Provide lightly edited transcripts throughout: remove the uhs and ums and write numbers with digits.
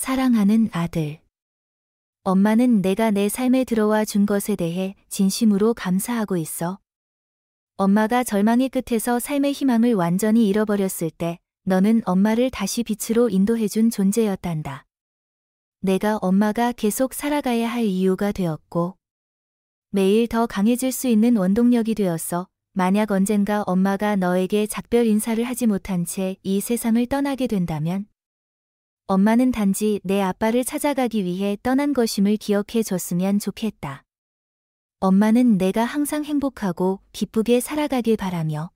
사랑하는 아들. 엄마는 내가 내 삶에 들어와 준 것에 대해 진심으로 감사하고 있어. 엄마가 절망의 끝에서 삶의 희망을 완전히 잃어버렸을 때 너는 엄마를 다시 빛으로 인도해준 존재였단다. 내가 엄마가 계속 살아가야 할 이유가 되었고 매일 더 강해질 수 있는 원동력이 되었어. 만약 언젠가 엄마가 너에게 작별 인사를 하지 못한 채 이 세상을 떠나게 된다면 엄마는 단지 내 아빠를 찾아가기 위해 떠난 것임을 기억해 줬으면 좋겠다. 엄마는 내가 항상 행복하고 기쁘게 살아가길 바라며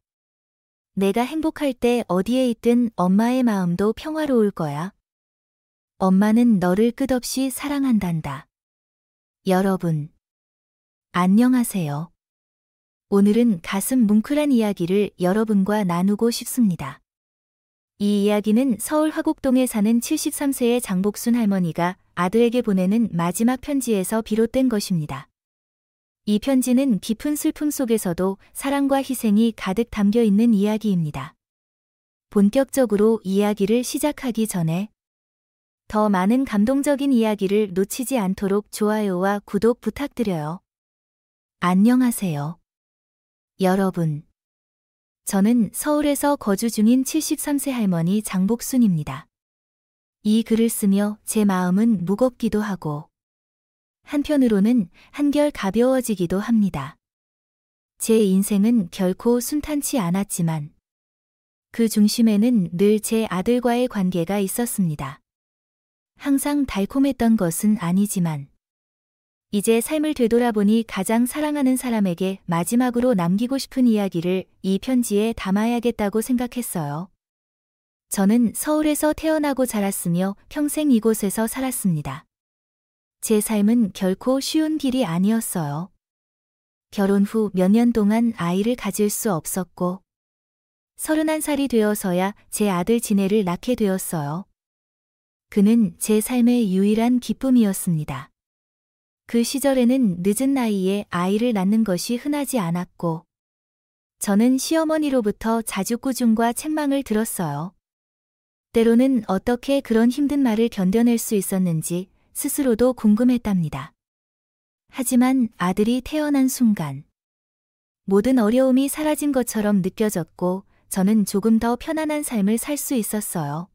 내가 행복할 때 어디에 있든 엄마의 마음도 평화로울 거야. 엄마는 너를 끝없이 사랑한단다. 여러분, 안녕하세요. 오늘은 가슴 뭉클한 이야기를 여러분과 나누고 싶습니다. 이 이야기는 서울 화곡동에 사는 73세의 장복순 할머니가 아들에게 보내는 마지막 편지에서 비롯된 것입니다. 이 편지는 깊은 슬픔 속에서도 사랑과 희생이 가득 담겨 있는 이야기입니다. 본격적으로 이야기를 시작하기 전에 더 많은 감동적인 이야기를 놓치지 않도록 좋아요와 구독 부탁드려요. 안녕하세요. 여러분. 저는 서울에서 거주 중인 73세 할머니 장복순입니다. 이 글을 쓰며 제 마음은 무겁기도 하고 한편으로는 한결 가벼워지기도 합니다. 제 인생은 결코 순탄치 않았지만 그 중심에는 늘 제 아들과의 관계가 있었습니다. 항상 달콤했던 것은 아니지만 이제 삶을 되돌아보니 가장 사랑하는 사람에게 마지막으로 남기고 싶은 이야기를 이 편지에 담아야겠다고 생각했어요. 저는 서울에서 태어나고 자랐으며 평생 이곳에서 살았습니다. 제 삶은 결코 쉬운 길이 아니었어요. 결혼 후 몇 년 동안 아이를 가질 수 없었고 31살이 되어서야 제 아들 진해를 낳게 되었어요. 그는 제 삶의 유일한 기쁨이었습니다. 그 시절에는 늦은 나이에 아이를 낳는 것이 흔하지 않았고 저는 시어머니로부터 자주 꾸중과 책망을 들었어요. 때로는 어떻게 그런 힘든 말을 견뎌낼 수 있었는지 스스로도 궁금했답니다. 하지만 아들이 태어난 순간 모든 어려움이 사라진 것처럼 느껴졌고 저는 조금 더 편안한 삶을 살 수 있었어요.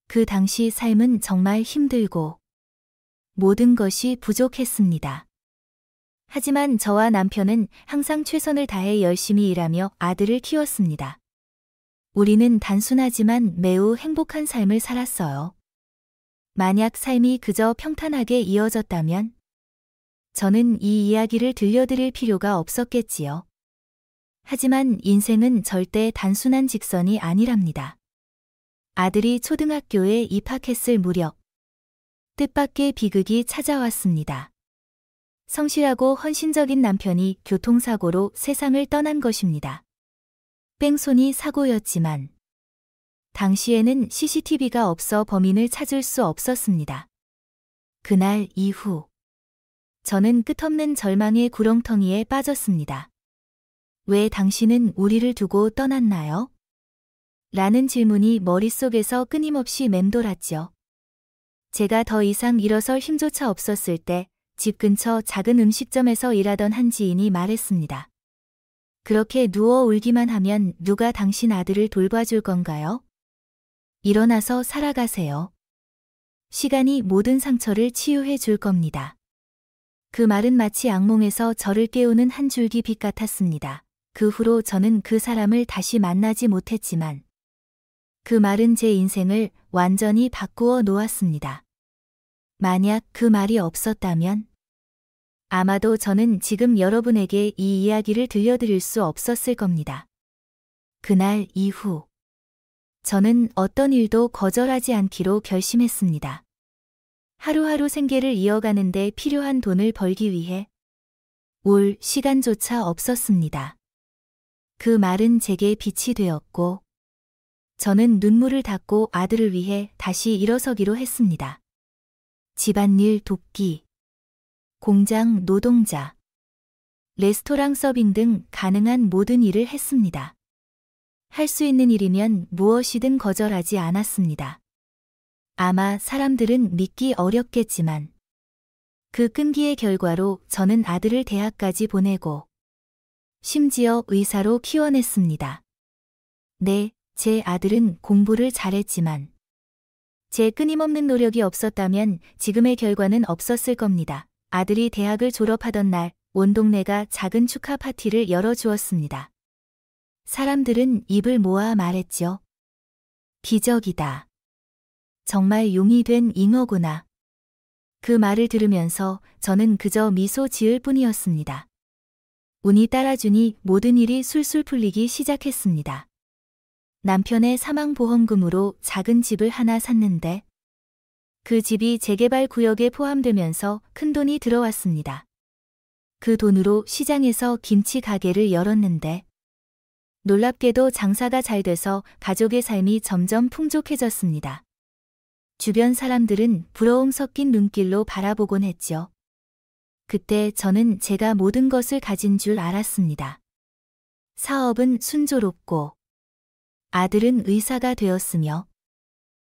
그 당시 삶은 정말 힘들고 모든 것이 부족했습니다. 하지만 저와 남편은 항상 최선을 다해 열심히 일하며 아들을 키웠습니다. 우리는 단순하지만 매우 행복한 삶을 살았어요. 만약 삶이 그저 평탄하게 이어졌다면 저는 이 이야기를 들려드릴 필요가 없었겠지요. 하지만 인생은 절대 단순한 직선이 아니랍니다. 아들이 초등학교에 입학했을 무렵 뜻밖의 비극이 찾아왔습니다. 성실하고 헌신적인 남편이 교통사고로 세상을 떠난 것입니다. 뺑소니 사고였지만 당시에는 CCTV가 없어 범인을 찾을 수 없었습니다. 그날 이후 저는 끝없는 절망의 구렁텅이에 빠졌습니다. 왜 당신은 우리를 두고 떠났나요? 라는 질문이 머릿속에서 끊임없이 맴돌았죠. 제가 더 이상 일어설 힘조차 없었을 때 집 근처 작은 음식점에서 일하던 한 지인이 말했습니다. 그렇게 누워 울기만 하면 누가 당신 아들을 돌봐줄 건가요? 일어나서 살아가세요. 시간이 모든 상처를 치유해 줄 겁니다. 그 말은 마치 악몽에서 저를 깨우는 한 줄기 빛 같았습니다. 그 후로 저는 그 사람을 다시 만나지 못했지만 그 말은 제 인생을 완전히 바꾸어 놓았습니다. 만약 그 말이 없었다면 아마도 저는 지금 여러분에게 이 이야기를 들려드릴 수 없었을 겁니다. 그날 이후 저는 어떤 일도 거절하지 않기로 결심했습니다. 하루하루 생계를 이어가는 데 필요한 돈을 벌기 위해 올 시간조차 없었습니다. 그 말은 제게 빛이 되었고 저는 눈물을 닦고 아들을 위해 다시 일어서기로 했습니다. 집안일 돕기, 공장 노동자, 레스토랑 서빙 등 가능한 모든 일을 했습니다. 할 수 있는 일이면 무엇이든 거절하지 않았습니다. 아마 사람들은 믿기 어렵겠지만 그 끈기의 결과로 저는 아들을 대학까지 보내고 심지어 의사로 키워냈습니다. 네, 제 아들은 공부를 잘했지만 제 끊임없는 노력이 없었다면 지금의 결과는 없었을 겁니다. 아들이 대학을 졸업하던 날, 온 동네가 작은 축하 파티를 열어주었습니다. 사람들은 입을 모아 말했죠. 기적이다. 정말 용이 된 잉어구나. 그 말을 들으면서 저는 그저 미소 지을 뿐이었습니다. 운이 따라주니 모든 일이 술술 풀리기 시작했습니다. 남편의 사망보험금으로 작은 집을 하나 샀는데 그 집이 재개발 구역에 포함되면서 큰돈이 들어왔습니다. 그 돈으로 시장에서 김치 가게를 열었는데 놀랍게도 장사가 잘 돼서 가족의 삶이 점점 풍족해졌습니다. 주변 사람들은 부러움 섞인 눈길로 바라보곤 했죠. 그때 저는 제가 모든 것을 가진 줄 알았습니다. 사업은 순조롭고 아들은 의사가 되었으며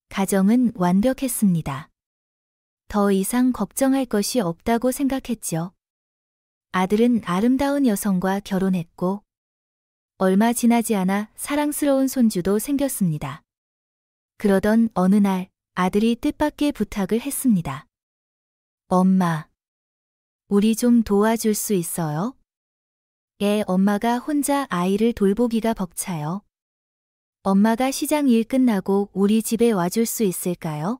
가정은 완벽했습니다. 더 이상 걱정할 것이 없다고 생각했죠. 아들은 아름다운 여성과 결혼했고 얼마 지나지 않아 사랑스러운 손주도 생겼습니다. 그러던 어느 날 아들이 뜻밖의 부탁을 했습니다. 엄마, 우리 좀 도와줄 수 있어요? 엄마가 혼자 아이를 돌보기가 벅차요. 엄마가 시장 일 끝나고 우리 집에 와줄 수 있을까요?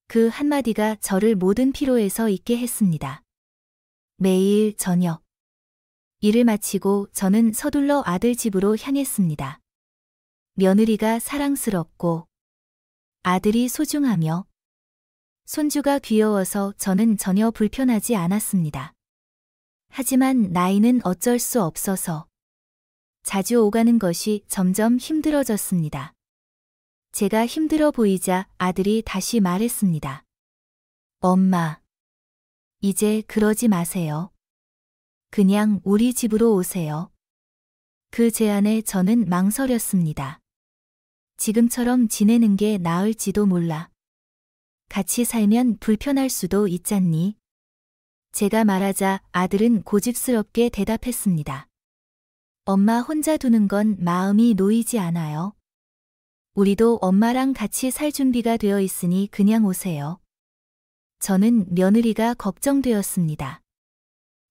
그 한마디가 저를 모든 피로에서 잊게 했습니다. 매일 저녁 일을 마치고 저는 서둘러 아들 집으로 향했습니다. 며느리가 사랑스럽고 아들이 소중하며 손주가 귀여워서 저는 전혀 불편하지 않았습니다. 하지만 나이는 어쩔 수 없어서 자주 오가는 것이 점점 힘들어졌습니다. 제가 힘들어 보이자 아들이 다시 말했습니다. 엄마, 이제 그러지 마세요. 그냥 우리 집으로 오세요. 그 제안에 저는 망설였습니다. 지금처럼 지내는 게 나을지도 몰라. 같이 살면 불편할 수도 있잖니. 제가 말하자 아들은 고집스럽게 대답했습니다. 엄마 혼자 두는 건 마음이 놓이지 않아요. 우리도 엄마랑 같이 살 준비가 되어 있으니 그냥 오세요. 저는 며느리가 걱정되었습니다.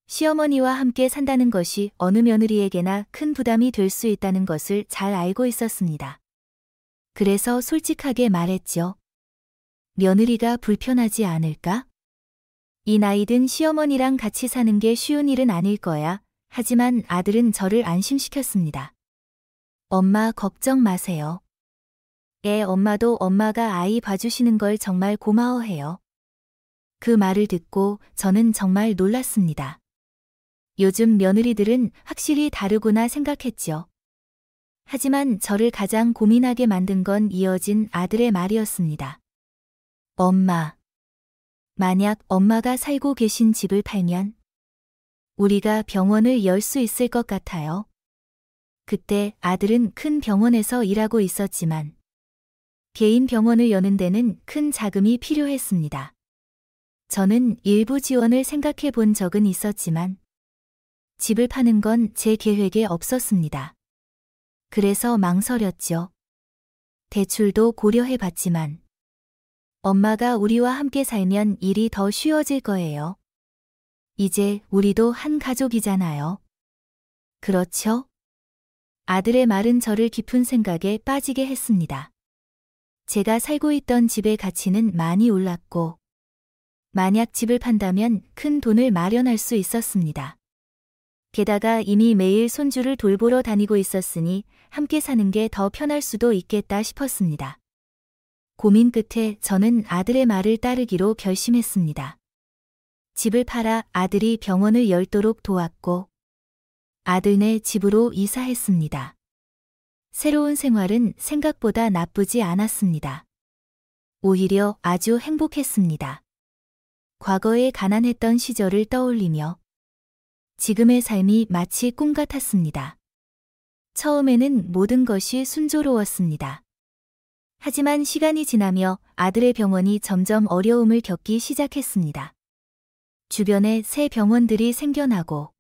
시어머니와 함께 산다는 것이 어느 며느리에게나 큰 부담이 될 수 있다는 것을 잘 알고 있었습니다. 그래서 솔직하게 말했죠. 며느리가 불편하지 않을까? 이 나이 든 시어머니랑 같이 사는 게 쉬운 일은 아닐 거야. 하지만 아들은 저를 안심시켰습니다. 엄마 걱정 마세요. 엄마도 엄마가 아이 봐주시는 걸 정말 고마워해요. 그 말을 듣고 저는 정말 놀랐습니다. 요즘 며느리들은 확실히 다르구나 생각했죠. 하지만 저를 가장 고민하게 만든 건 이어진 아들의 말이었습니다. 엄마, 만약 엄마가 살고 계신 집을 팔면 우리가 병원을 열 수 있을 것 같아요. 그때 아들은 큰 병원에서 일하고 있었지만 개인 병원을 여는 데는 큰 자금이 필요했습니다. 저는 일부 지원을 생각해 본 적은 있었지만 집을 파는 건 제 계획에 없었습니다. 그래서 망설였죠. 대출도 고려해 봤지만 엄마가 우리와 함께 살면 일이 더 쉬워질 거예요. 이제 우리도 한 가족이잖아요. 그렇죠? 아들의 말은 저를 깊은 생각에 빠지게 했습니다. 제가 살고 있던 집의 가치는 많이 올랐고 만약 집을 판다면 큰 돈을 마련할 수 있었습니다. 게다가 이미 매일 손주를 돌보러 다니고 있었으니 함께 사는 게 더 편할 수도 있겠다 싶었습니다. 고민 끝에 저는 아들의 말을 따르기로 결심했습니다. 집을 팔아 아들이 병원을 열도록 도왔고 아들네 집으로 이사했습니다. 새로운 생활은 생각보다 나쁘지 않았습니다. 오히려 아주 행복했습니다. 과거에 가난했던 시절을 떠올리며 지금의 삶이 마치 꿈 같았습니다. 처음에는 모든 것이 순조로웠습니다. 하지만 시간이 지나며 아들의 병원이 점점 어려움을 겪기 시작했습니다. 주변에 새 병원들이 생겨나고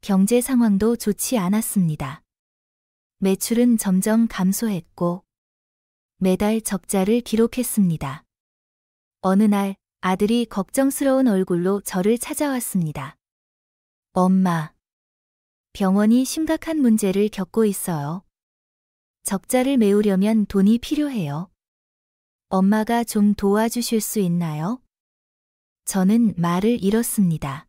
경제 상황도 좋지 않았습니다. 매출은 점점 감소했고 매달 적자를 기록했습니다. 어느 날 아들이 걱정스러운 얼굴로 저를 찾아왔습니다. 엄마, 병원이 심각한 문제를 겪고 있어요. 적자를 메우려면 돈이 필요해요. 엄마가 좀 도와주실 수 있나요? 저는 말을 잃었습니다.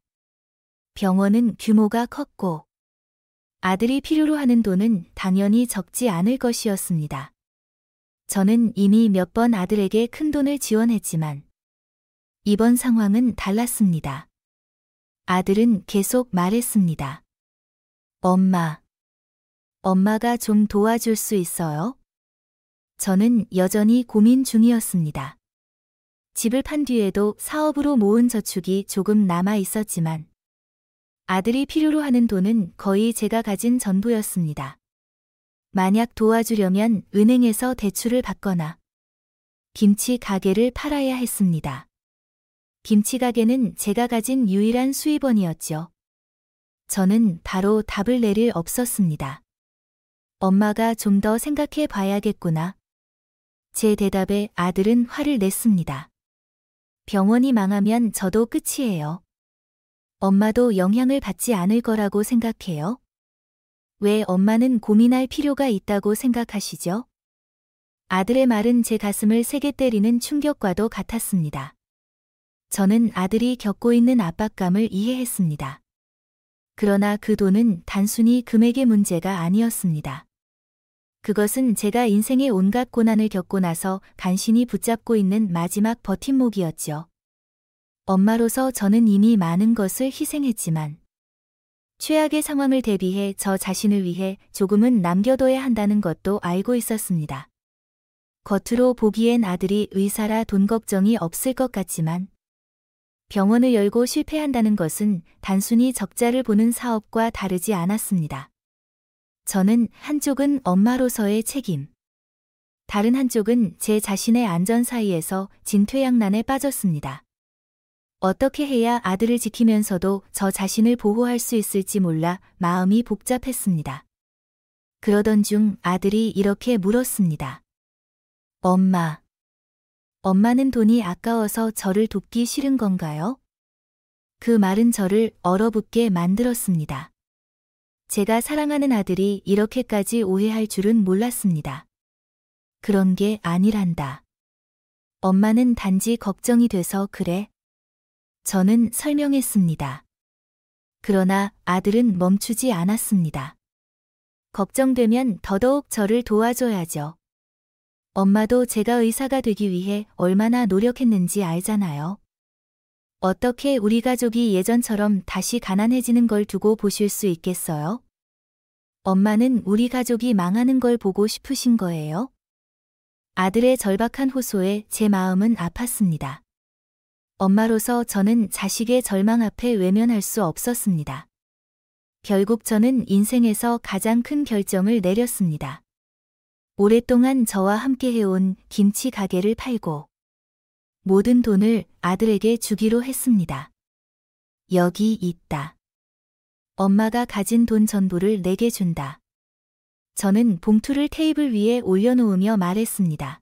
병원은 규모가 컸고 아들이 필요로 하는 돈은 당연히 적지 않을 것이었습니다. 저는 이미 몇 번 아들에게 큰 돈을 지원했지만 이번 상황은 달랐습니다. 아들은 계속 말했습니다. 엄마가 좀 도와줄 수 있어요? 저는 여전히 고민 중이었습니다. 집을 판 뒤에도 사업으로 모은 저축이 조금 남아 있었지만 아들이 필요로 하는 돈은 거의 제가 가진 전부였습니다. 만약 도와주려면 은행에서 대출을 받거나 김치 가게를 팔아야 했습니다. 김치 가게는 제가 가진 유일한 수입원이었죠. 저는 바로 답을 내릴 없었습니다. 엄마가 좀 더 생각해 봐야겠구나. 제 대답에 아들은 화를 냈습니다. 병원이 망하면 저도 끝이에요. 엄마도 영향을 받지 않을 거라고 생각해요? 왜 엄마는 고민할 필요가 있다고 생각하시죠? 아들의 말은 제 가슴을 세게 때리는 충격과도 같았습니다. 저는 아들이 겪고 있는 압박감을 이해했습니다. 그러나 그 돈은 단순히 금액의 문제가 아니었습니다. 그것은 제가 인생의 온갖 고난을 겪고 나서 간신히 붙잡고 있는 마지막 버팀목이었죠. 엄마로서 저는 이미 많은 것을 희생했지만 최악의 상황을 대비해 저 자신을 위해 조금은 남겨둬야 한다는 것도 알고 있었습니다. 겉으로 보기엔 아들이 의사라 돈 걱정이 없을 것 같지만 병원을 열고 실패한다는 것은 단순히 적자를 보는 사업과 다르지 않았습니다. 저는 한쪽은 엄마로서의 책임, 다른 한쪽은 제 자신의 안전 사이에서 진퇴양난에 빠졌습니다. 어떻게 해야 아들을 지키면서도 저 자신을 보호할 수 있을지 몰라 마음이 복잡했습니다. 그러던 중 아들이 이렇게 물었습니다. 엄마는 돈이 아까워서 저를 돕기 싫은 건가요? 그 말은 저를 얼어붙게 만들었습니다. 제가 사랑하는 아들이 이렇게까지 오해할 줄은 몰랐습니다. 그런 게 아니란다. 엄마는 단지 걱정이 돼서 그래. 저는 설명했습니다. 그러나 아들은 멈추지 않았습니다. 걱정되면 더더욱 저를 도와줘야죠. 엄마도 제가 의사가 되기 위해 얼마나 노력했는지 알잖아요. 어떻게 우리 가족이 예전처럼 다시 가난해지는 걸 두고 보실 수 있겠어요? 엄마는 우리 가족이 망하는 걸 보고 싶으신 거예요? 아들의 절박한 호소에 제 마음은 아팠습니다. 엄마로서 저는 자식의 절망 앞에 외면할 수 없었습니다. 결국 저는 인생에서 가장 큰 결정을 내렸습니다. 오랫동안 저와 함께 해온 김치 가게를 팔고 모든 돈을 아들에게 주기로 했습니다. 여기 있다. 엄마가 가진 돈 전부를 내게 준다. 저는 봉투를 테이블 위에 올려놓으며 말했습니다.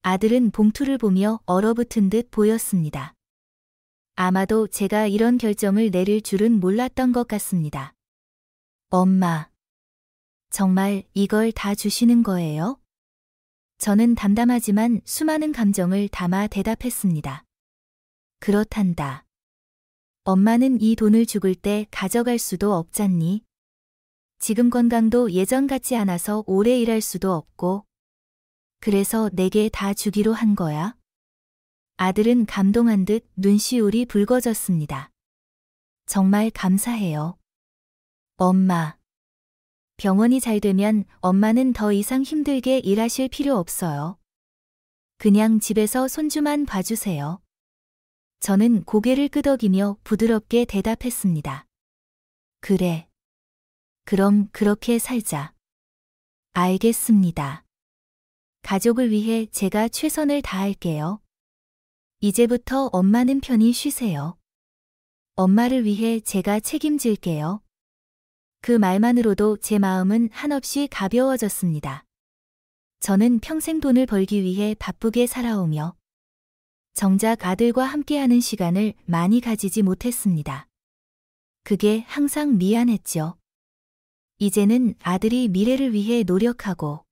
아들은 봉투를 보며 얼어붙은 듯 보였습니다. 아마도 제가 이런 결정을 내릴 줄은 몰랐던 것 같습니다. 엄마, 정말 이걸 다 주시는 거예요? 저는 담담하지만 수많은 감정을 담아 대답했습니다. 그렇단다. 엄마는 이 돈을 죽을 때 가져갈 수도 없잖니? 지금 건강도 예전 같지 않아서 오래 일할 수도 없고, 그래서 내게 다 주기로 한 거야? 아들은 감동한 듯 눈시울이 붉어졌습니다. 정말 감사해요. 엄마. 병원이 잘 되면 엄마는 더 이상 힘들게 일하실 필요 없어요. 그냥 집에서 손주만 봐주세요. 저는 고개를 끄덕이며 부드럽게 대답했습니다. 그래. 그럼 그렇게 살자. 알겠습니다. 가족을 위해 제가 최선을 다할게요. 이제부터 엄마는 편히 쉬세요. 엄마를 위해 제가 책임질게요. 그 말만으로도 제 마음은 한없이 가벼워졌습니다. 저는 평생 돈을 벌기 위해 바쁘게 살아오며 정작 아들과 함께하는 시간을 많이 가지지 못했습니다. 그게 항상 미안했죠. 이제는 아들이 미래를 위해 노력하고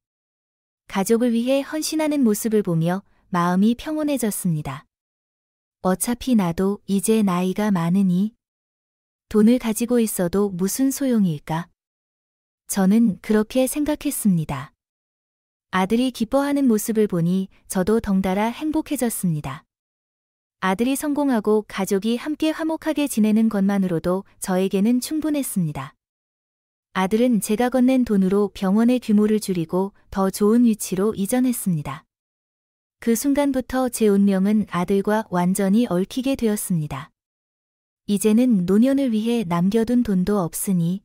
가족을 위해 헌신하는 모습을 보며 마음이 평온해졌습니다. 어차피 나도 이제 나이가 많으니 돈을 가지고 있어도 무슨 소용일까? 저는 그렇게 생각했습니다. 아들이 기뻐하는 모습을 보니 저도 덩달아 행복해졌습니다. 아들이 성공하고 가족이 함께 화목하게 지내는 것만으로도 저에게는 충분했습니다. 아들은 제가 건넨 돈으로 병원의 규모를 줄이고 더 좋은 위치로 이전했습니다. 그 순간부터 제 운명은 아들과 완전히 얽히게 되었습니다. 이제는 노년을 위해 남겨둔 돈도 없으니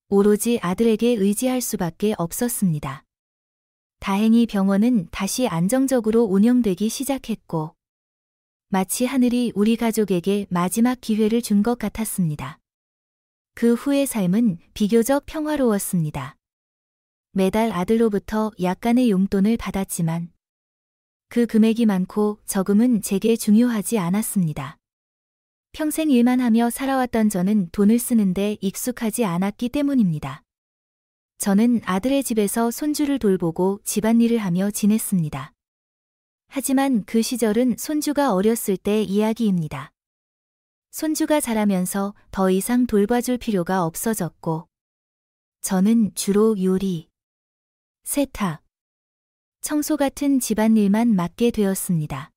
오로지 아들에게 의지할 수밖에 없었습니다. 다행히 병원은 다시 안정적으로 운영되기 시작했고 마치 하늘이 우리 가족에게 마지막 기회를 준 것 같았습니다. 그 후의 삶은 비교적 평화로웠습니다. 매달 아들로부터 약간의 용돈을 받았지만 그 금액이 많고 적음은 제게 중요하지 않았습니다. 평생 일만 하며 살아왔던 저는 돈을 쓰는데 익숙하지 않았기 때문입니다. 저는 아들의 집에서 손주를 돌보고 집안일을 하며 지냈습니다. 하지만 그 시절은 손주가 어렸을 때 이야기입니다. 손주가 자라면서 더 이상 돌봐줄 필요가 없어졌고 저는 주로 요리, 세탁, 청소 같은 집안일만 맡게 되었습니다.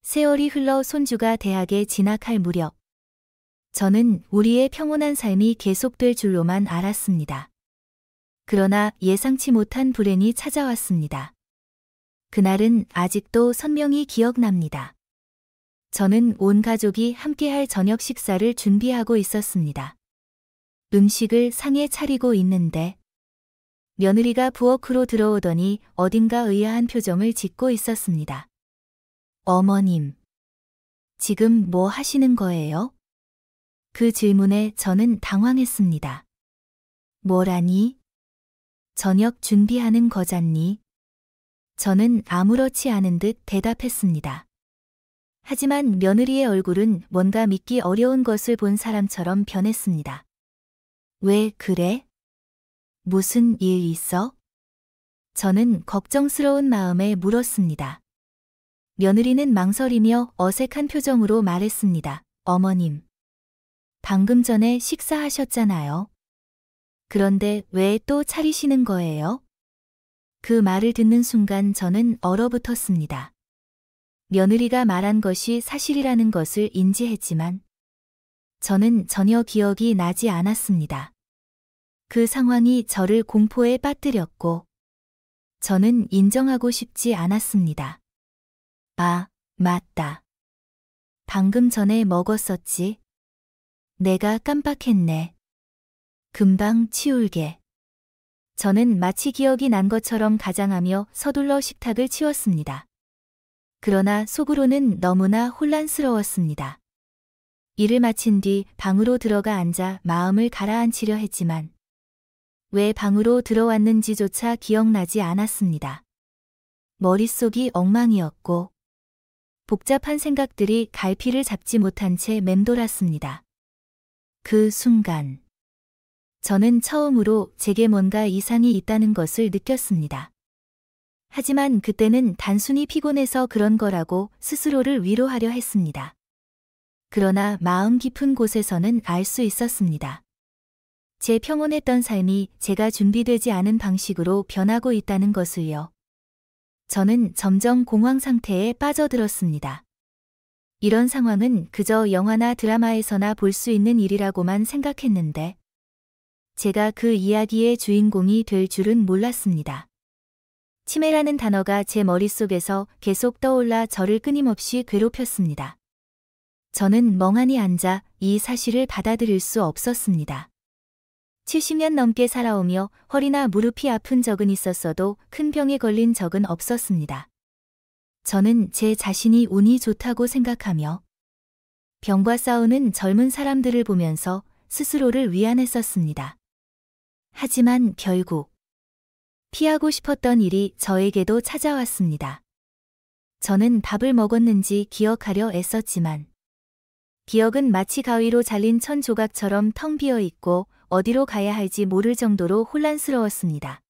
세월이 흘러 손주가 대학에 진학할 무렵 저는 우리의 평온한 삶이 계속될 줄로만 알았습니다. 그러나 예상치 못한 불행이 찾아왔습니다. 그날은 아직도 선명히 기억납니다. 저는 온 가족이 함께할 저녁 식사를 준비하고 있었습니다. 음식을 상에 차리고 있는데 며느리가 부엌으로 들어오더니 어딘가 의아한 표정을 짓고 있었습니다. 어머님, 지금 뭐 하시는 거예요? 그 질문에 저는 당황했습니다. 뭐라니? 저녁 준비하는 거잖니? 저는 아무렇지 않은 듯 대답했습니다. 하지만 며느리의 얼굴은 뭔가 믿기 어려운 것을 본 사람처럼 변했습니다. 왜 그래? 무슨 일 있어? 저는 걱정스러운 마음에 물었습니다. 며느리는 망설이며 어색한 표정으로 말했습니다. 어머님, 방금 전에 식사하셨잖아요. 그런데 왜 또 차리시는 거예요? 그 말을 듣는 순간 저는 얼어붙었습니다. 며느리가 말한 것이 사실이라는 것을 인지했지만 저는 전혀 기억이 나지 않았습니다. 그 상황이 저를 공포에 빠뜨렸고 저는 인정하고 싶지 않았습니다. 아, 맞다. 방금 전에 먹었었지. 내가 깜빡했네. 금방 치울게. 저는 마치 기억이 난 것처럼 가장하며 서둘러 식탁을 치웠습니다. 그러나 속으로는 너무나 혼란스러웠습니다. 일을 마친 뒤 방으로 들어가 앉아 마음을 가라앉히려 했지만 왜 방으로 들어왔는지조차 기억나지 않았습니다. 머릿속이 엉망이었고 복잡한 생각들이 갈피를 잡지 못한 채 맴돌았습니다. 그 순간 저는 처음으로 제게 뭔가 이상이 있다는 것을 느꼈습니다. 하지만 그때는 단순히 피곤해서 그런 거라고 스스로를 위로하려 했습니다. 그러나 마음 깊은 곳에서는 알 수 있었습니다. 제 평온했던 삶이 제가 준비되지 않은 방식으로 변하고 있다는 것을요. 저는 점점 공황 상태에 빠져들었습니다. 이런 상황은 그저 영화나 드라마에서나 볼 수 있는 일이라고만 생각했는데 제가 그 이야기의 주인공이 될 줄은 몰랐습니다. 치매라는 단어가 제 머릿속에서 계속 떠올라 저를 끊임없이 괴롭혔습니다. 저는 멍하니 앉아 이 사실을 받아들일 수 없었습니다. 70년 넘게 살아오며 허리나 무릎이 아픈 적은 있었어도 큰 병에 걸린 적은 없었습니다. 저는 제 자신이 운이 좋다고 생각하며 병과 싸우는 젊은 사람들을 보면서 스스로를 위안했었습니다. 하지만 결국 피하고 싶었던 일이 저에게도 찾아왔습니다. 저는 밥을 먹었는지 기억하려 애썼지만 기억은 마치 가위로 잘린 천 조각처럼 텅 비어 있고 어디로 가야 할지 모를 정도로 혼란스러웠습니다.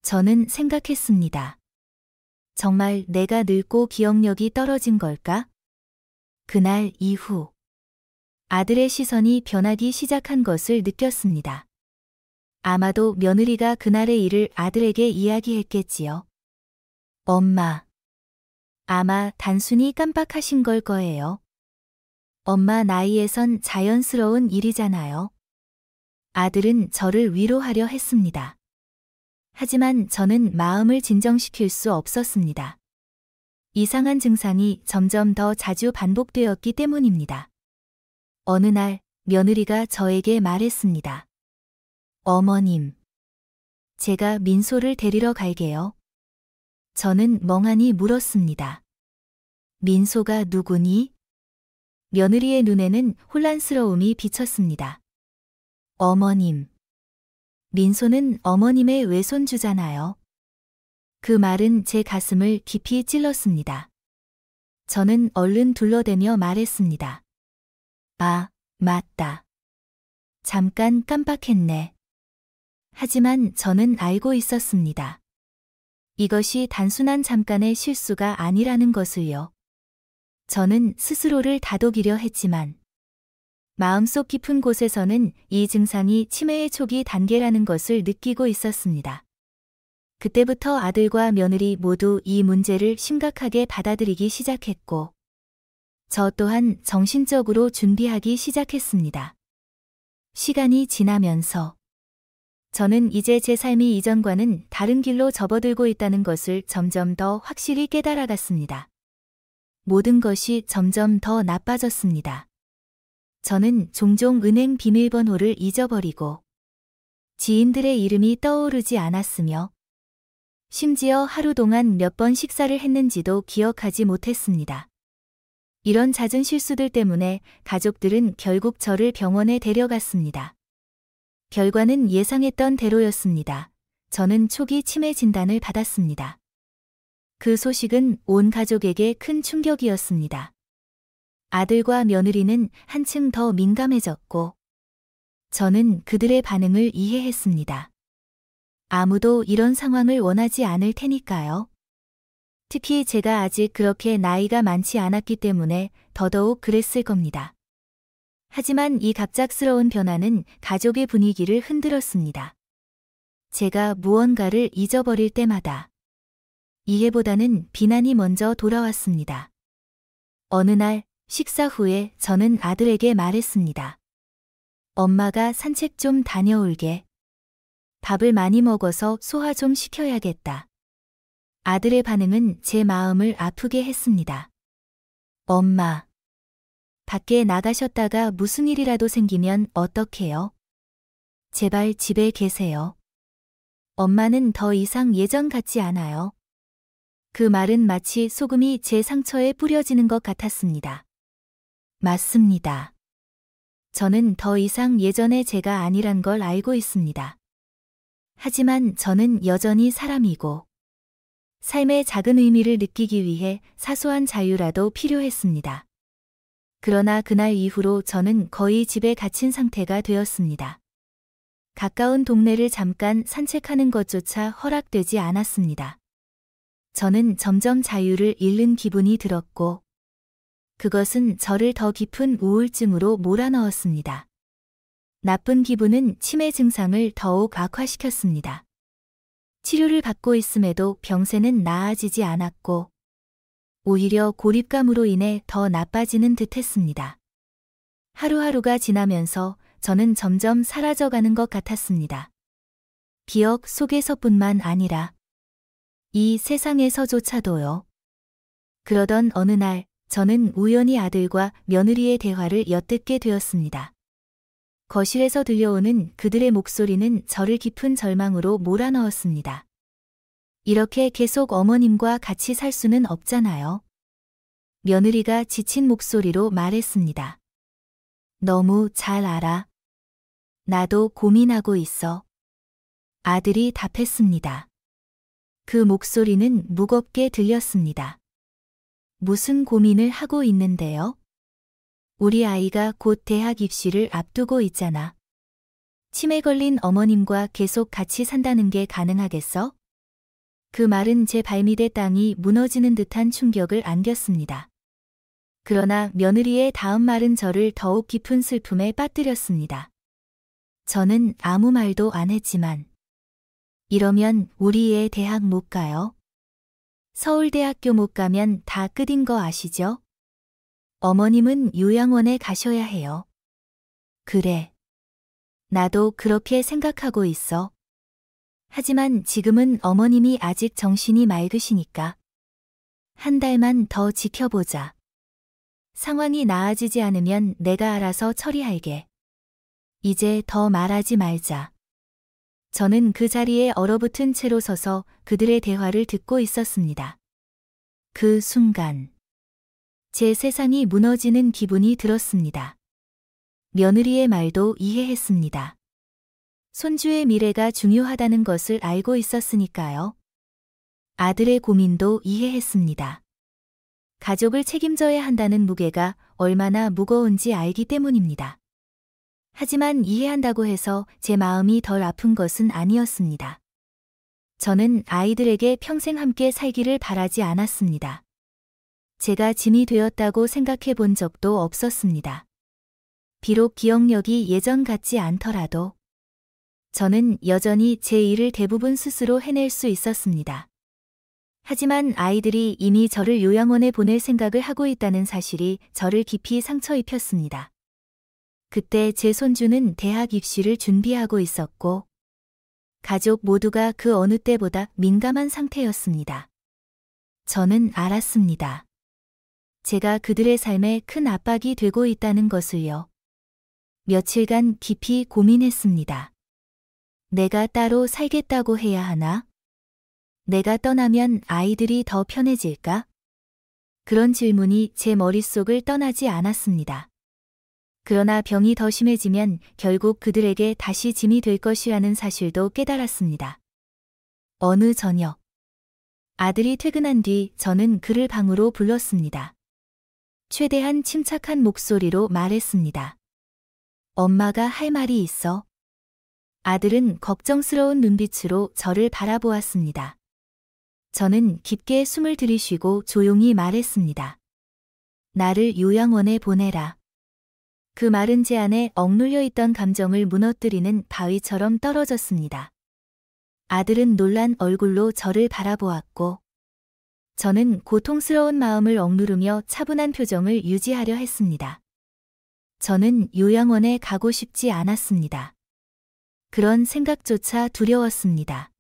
저는 생각했습니다. 정말 내가 늙고 기억력이 떨어진 걸까? 그날 이후 아들의 시선이 변하기 시작한 것을 느꼈습니다. 아마도 며느리가 그날의 일을 아들에게 이야기했겠지요. 엄마. 아마 단순히 깜빡하신 걸 거예요. 엄마 나이에선 자연스러운 일이잖아요. 아들은 저를 위로하려 했습니다. 하지만 저는 마음을 진정시킬 수 없었습니다. 이상한 증상이 점점 더 자주 반복되었기 때문입니다. 어느 날 며느리가 저에게 말했습니다. 어머님, 제가 민소를 데리러 갈게요. 저는 멍하니 물었습니다. 민소가 누구니? 며느리의 눈에는 혼란스러움이 비쳤습니다. 어머님. 민소는 어머님의 외손주잖아요. 그 말은 제 가슴을 깊이 찔렀습니다. 저는 얼른 둘러대며 말했습니다. 아, 맞다. 잠깐 깜빡했네. 하지만 저는 알고 있었습니다. 이것이 단순한 잠깐의 실수가 아니라는 것을요. 저는 스스로를 다독이려 했지만 마음속 깊은 곳에서는 이 증상이 치매의 초기 단계라는 것을 느끼고 있었습니다. 그때부터 아들과 며느리 모두 이 문제를 심각하게 받아들이기 시작했고, 저 또한 정신적으로 준비하기 시작했습니다. 시간이 지나면서 저는 이제 제 삶이 이전과는 다른 길로 접어들고 있다는 것을 점점 더 확실히 깨달아갔습니다. 모든 것이 점점 더 나빠졌습니다. 저는 종종 은행 비밀번호를 잊어버리고 지인들의 이름이 떠오르지 않았으며 심지어 하루 동안 몇 번 식사를 했는지도 기억하지 못했습니다. 이런 잦은 실수들 때문에 가족들은 결국 저를 병원에 데려갔습니다. 결과는 예상했던 대로였습니다. 저는 초기 치매 진단을 받았습니다. 그 소식은 온 가족에게 큰 충격이었습니다. 아들과 며느리는 한층 더 민감해졌고, 저는 그들의 반응을 이해했습니다. 아무도 이런 상황을 원하지 않을 테니까요. 특히 제가 아직 그렇게 나이가 많지 않았기 때문에 더더욱 그랬을 겁니다. 하지만 이 갑작스러운 변화는 가족의 분위기를 흔들었습니다. 제가 무언가를 잊어버릴 때마다 이해보다는 비난이 먼저 돌아왔습니다. 어느 날 식사 후에 저는 아들에게 말했습니다. 엄마가 산책 좀 다녀올게. 밥을 많이 먹어서 소화 좀 시켜야겠다. 아들의 반응은 제 마음을 아프게 했습니다. 엄마. 밖에 나가셨다가 무슨 일이라도 생기면 어떡해요? 제발 집에 계세요. 엄마는 더 이상 예전 같지 않아요. 그 말은 마치 소금이 제 상처에 뿌려지는 것 같았습니다. 맞습니다. 저는 더 이상 예전의 제가 아니란 걸 알고 있습니다. 하지만 저는 여전히 사람이고 삶의 작은 의미를 느끼기 위해 사소한 자유라도 필요했습니다. 그러나 그날 이후로 저는 거의 집에 갇힌 상태가 되었습니다. 가까운 동네를 잠깐 산책하는 것조차 허락되지 않았습니다. 저는 점점 자유를 잃는 기분이 들었고, 그것은 저를 더 깊은 우울증으로 몰아넣었습니다. 나쁜 기분은 치매 증상을 더욱 악화시켰습니다. 치료를 받고 있음에도 병세는 나아지지 않았고, 오히려 고립감으로 인해 더 나빠지는 듯 했습니다. 하루하루가 지나면서 저는 점점 사라져가는 것 같았습니다. 기억 속에서뿐만 아니라 이 세상에서조차도요. 그러던 어느 날 저는 우연히 아들과 며느리의 대화를 엿듣게 되었습니다. 거실에서 들려오는 그들의 목소리는 저를 깊은 절망으로 몰아넣었습니다. 이렇게 계속 어머님과 같이 살 수는 없잖아요. 며느리가 지친 목소리로 말했습니다. 너무 잘 알아. 나도 고민하고 있어. 아들이 답했습니다. 그 목소리는 무겁게 들렸습니다. 무슨 고민을 하고 있는데요? 우리 아이가 곧 대학 입시를 앞두고 있잖아. 치매 걸린 어머님과 계속 같이 산다는 게 가능하겠어? 그 말은 제 발밑에 땅이 무너지는 듯한 충격을 안겼습니다. 그러나 며느리의 다음 말은 저를 더욱 깊은 슬픔에 빠뜨렸습니다. 저는 아무 말도 안 했지만 이러면 우리 애 대학 못 가요? 서울대학교 못 가면 다 끝인 거 아시죠? 어머님은 요양원에 가셔야 해요. 그래. 나도 그렇게 생각하고 있어. 하지만 지금은 어머님이 아직 정신이 맑으시니까 한 달만 더 지켜보자. 상황이 나아지지 않으면 내가 알아서 처리할게. 이제 더 말하지 말자. 저는 그 자리에 얼어붙은 채로 서서 그들의 대화를 듣고 있었습니다. 그 순간 제 세상이 무너지는 기분이 들었습니다. 며느리의 말도 이해했습니다. 손주의 미래가 중요하다는 것을 알고 있었으니까요. 아들의 고민도 이해했습니다. 가족을 책임져야 한다는 무게가 얼마나 무거운지 알기 때문입니다. 하지만 이해한다고 해서 제 마음이 덜 아픈 것은 아니었습니다. 저는 아이들에게 평생 함께 살기를 바라지 않았습니다. 제가 짐이 되었다고 생각해 본 적도 없었습니다. 비록 기억력이 예전 같지 않더라도 저는 여전히 제 일을 대부분 스스로 해낼 수 있었습니다. 하지만 아이들이 이미 저를 요양원에 보낼 생각을 하고 있다는 사실이 저를 깊이 상처 입혔습니다. 그때 제 손주는 대학 입시를 준비하고 있었고 가족 모두가 그 어느 때보다 민감한 상태였습니다. 저는 알았습니다. 제가 그들의 삶에 큰 압박이 되고 있다는 것을요. 며칠간 깊이 고민했습니다. 내가 따로 살겠다고 해야 하나? 내가 떠나면 아이들이 더 편해질까? 그런 질문이 제 머릿속을 떠나지 않았습니다. 그러나 병이 더 심해지면 결국 그들에게 다시 짐이 될 것이라는 사실도 깨달았습니다. 어느 저녁, 아들이 퇴근한 뒤 저는 그를 방으로 불렀습니다. 최대한 침착한 목소리로 말했습니다. 엄마가 할 말이 있어. 아들은 걱정스러운 눈빛으로 저를 바라보았습니다. 저는 깊게 숨을 들이쉬고 조용히 말했습니다. 나를 요양원에 보내라. 그 말은 제 안에 억눌려 있던 감정을 무너뜨리는 바위처럼 떨어졌습니다. 아들은 놀란 얼굴로 저를 바라보았고 저는 고통스러운 마음을 억누르며 차분한 표정을 유지하려 했습니다. 저는 요양원에 가고 싶지 않았습니다. 그런 생각조차 두려웠습니다.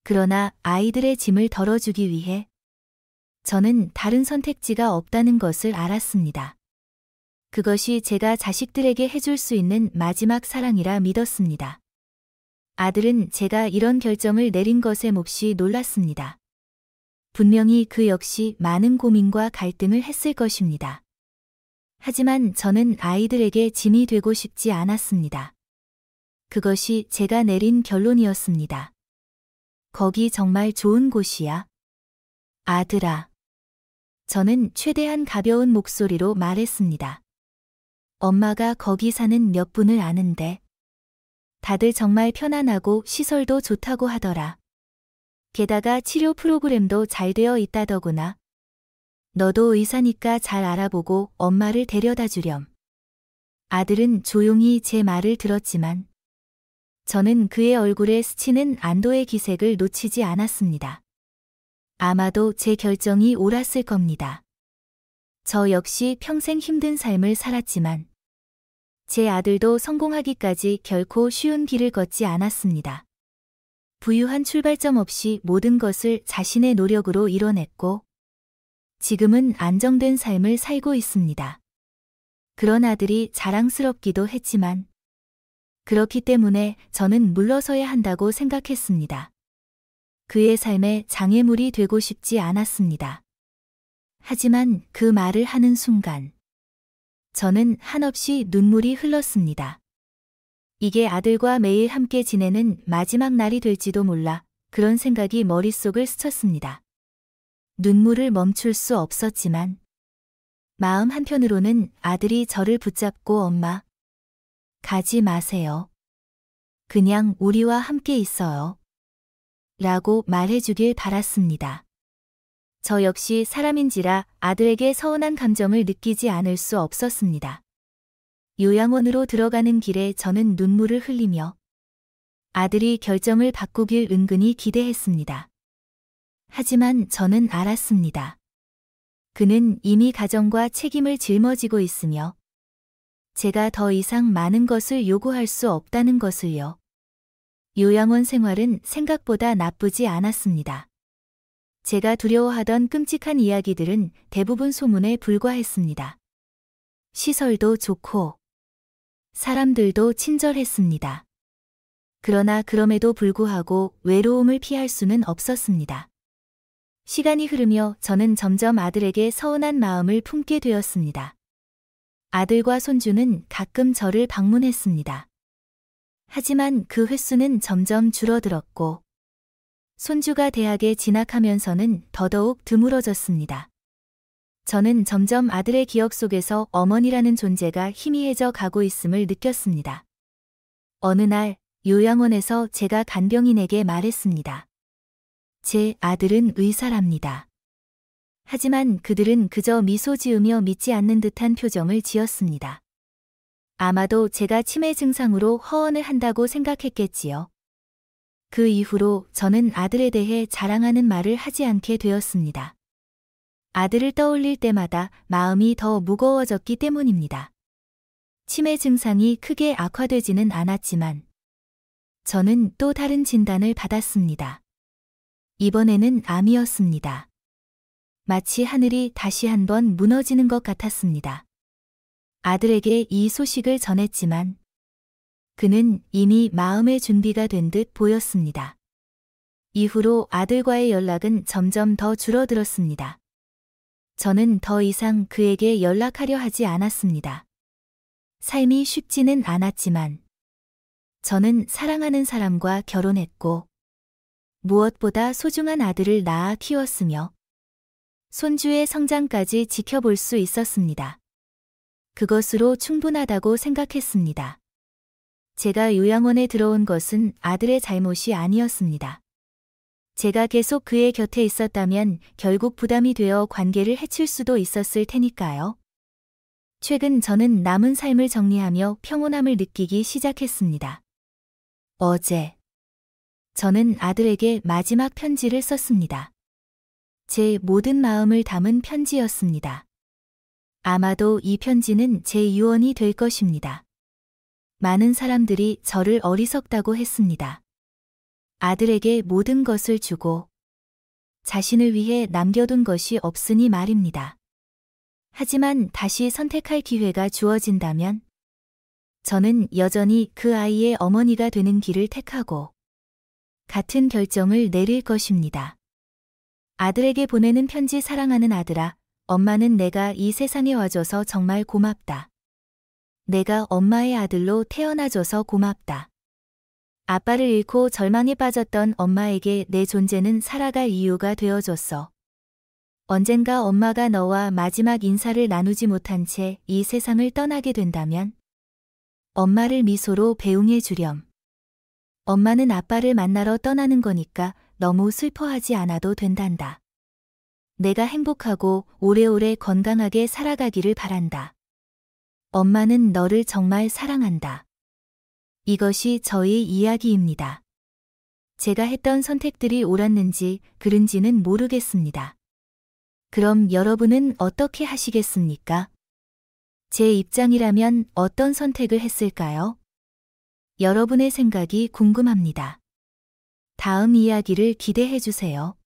그러나 아이들의 짐을 덜어주기 위해 저는 다른 선택지가 없다는 것을 알았습니다. 그것이 제가 자식들에게 해줄 수 있는 마지막 사랑이라 믿었습니다. 아들은 제가 이런 결정을 내린 것에 몹시 놀랐습니다. 분명히 그 역시 많은 고민과 갈등을 했을 것입니다. 하지만 저는 아이들에게 짐이 되고 싶지 않았습니다. 그것이 제가 내린 결론이었습니다. 거기 정말 좋은 곳이야. 아들아. 저는 최대한 가벼운 목소리로 말했습니다. 엄마가 거기 사는 몇 분을 아는데 다들 정말 편안하고 시설도 좋다고 하더라. 게다가 치료 프로그램도 잘 되어 있다더구나. 너도 의사니까 잘 알아보고 엄마를 데려다 주렴. 아들은 조용히 제 말을 들었지만 저는 그의 얼굴에 스치는 안도의 기색을 놓치지 않았습니다. 아마도 제 결정이 옳았을 겁니다. 저 역시 평생 힘든 삶을 살았지만 제 아들도 성공하기까지 결코 쉬운 길을 걷지 않았습니다. 부유한 출발점 없이 모든 것을 자신의 노력으로 이뤄냈고 지금은 안정된 삶을 살고 있습니다. 그런 아들이 자랑스럽기도 했지만 그렇기 때문에 저는 물러서야 한다고 생각했습니다. 그의 삶에 장애물이 되고 싶지 않았습니다. 하지만 그 말을 하는 순간 저는 한없이 눈물이 흘렀습니다. 이게 아들과 매일 함께 지내는 마지막 날이 될지도 몰라 그런 생각이 머릿속을 스쳤습니다. 눈물을 멈출 수 없었지만 마음 한편으로는 아들이 저를 붙잡고 엄마, 가지 마세요. 그냥 우리와 함께 있어요. 라고 말해주길 바랐습니다. 저 역시 사람인지라 아들에게 서운한 감정을 느끼지 않을 수 없었습니다. 요양원으로 들어가는 길에 저는 눈물을 흘리며 아들이 결정을 바꾸길 은근히 기대했습니다. 하지만 저는 알았습니다. 그는 이미 가정과 책임을 짊어지고 있으며 제가 더 이상 많은 것을 요구할 수 없다는 것을요. 요양원 생활은 생각보다 나쁘지 않았습니다. 제가 두려워하던 끔찍한 이야기들은 대부분 소문에 불과했습니다. 시설도 좋고 사람들도 친절했습니다. 그러나 그럼에도 불구하고 외로움을 피할 수는 없었습니다. 시간이 흐르며 저는 점점 아들에게 서운한 마음을 품게 되었습니다. 아들과 손주는 가끔 저를 방문했습니다. 하지만 그 횟수는 점점 줄어들었고 손주가 대학에 진학하면서는 더더욱 드물어졌습니다. 저는 점점 아들의 기억 속에서 어머니라는 존재가 희미해져 가고 있음을 느꼈습니다. 어느 날 요양원에서 제가 간병인에게 말했습니다. 제 아들은 의사랍니다. 하지만 그들은 그저 미소 지으며 믿지 않는 듯한 표정을 지었습니다. 아마도 제가 치매 증상으로 허언을 한다고 생각했겠지요. 그 이후로 저는 아들에 대해 자랑하는 말을 하지 않게 되었습니다. 아들을 떠올릴 때마다 마음이 더 무거워졌기 때문입니다. 치매 증상이 크게 악화되지는 않았지만 저는 또 다른 진단을 받았습니다. 이번에는 암이었습니다. 마치 하늘이 다시 한번 무너지는 것 같았습니다. 아들에게 이 소식을 전했지만 그는 이미 마음의 준비가 된 듯 보였습니다. 이후로 아들과의 연락은 점점 더 줄어들었습니다. 저는 더 이상 그에게 연락하려 하지 않았습니다. 삶이 쉽지는 않았지만 저는 사랑하는 사람과 결혼했고 무엇보다 소중한 아들을 낳아 키웠으며 손주의 성장까지 지켜볼 수 있었습니다. 그것으로 충분하다고 생각했습니다. 제가 요양원에 들어온 것은 아들의 잘못이 아니었습니다. 제가 계속 그의 곁에 있었다면 결국 부담이 되어 관계를 해칠 수도 있었을 테니까요. 최근 저는 남은 삶을 정리하며 평온함을 느끼기 시작했습니다. 어제 저는 아들에게 마지막 편지를 썼습니다. 제 모든 마음을 담은 편지였습니다. 아마도 이 편지는 제 유언이 될 것입니다. 많은 사람들이 저를 어리석다고 했습니다. 아들에게 모든 것을 주고 자신을 위해 남겨둔 것이 없으니 말입니다. 하지만 다시 선택할 기회가 주어진다면 저는 여전히 그 아이의 어머니가 되는 길을 택하고 같은 결정을 내릴 것입니다. 아들에게 보내는 편지. 사랑하는 아들아, 엄마는 내가 이 세상에 와줘서 정말 고맙다. 내가 엄마의 아들로 태어나줘서 고맙다. 아빠를 잃고 절망에 빠졌던 엄마에게 내 존재는 살아갈 이유가 되어줬어. 언젠가 엄마가 너와 마지막 인사를 나누지 못한 채 이 세상을 떠나게 된다면 엄마를 미소로 배웅해 주렴. 엄마는 아빠를 만나러 떠나는 거니까 너무 슬퍼하지 않아도 된단다. 내가 행복하고 오래오래 건강하게 살아가기를 바란다. 엄마는 너를 정말 사랑한다. 이것이 저의 이야기입니다. 제가 했던 선택들이 옳았는지 그른지는 모르겠습니다. 그럼 여러분은 어떻게 하시겠습니까? 제 입장이라면 어떤 선택을 했을까요? 여러분의 생각이 궁금합니다. 다음 이야기를 기대해 주세요.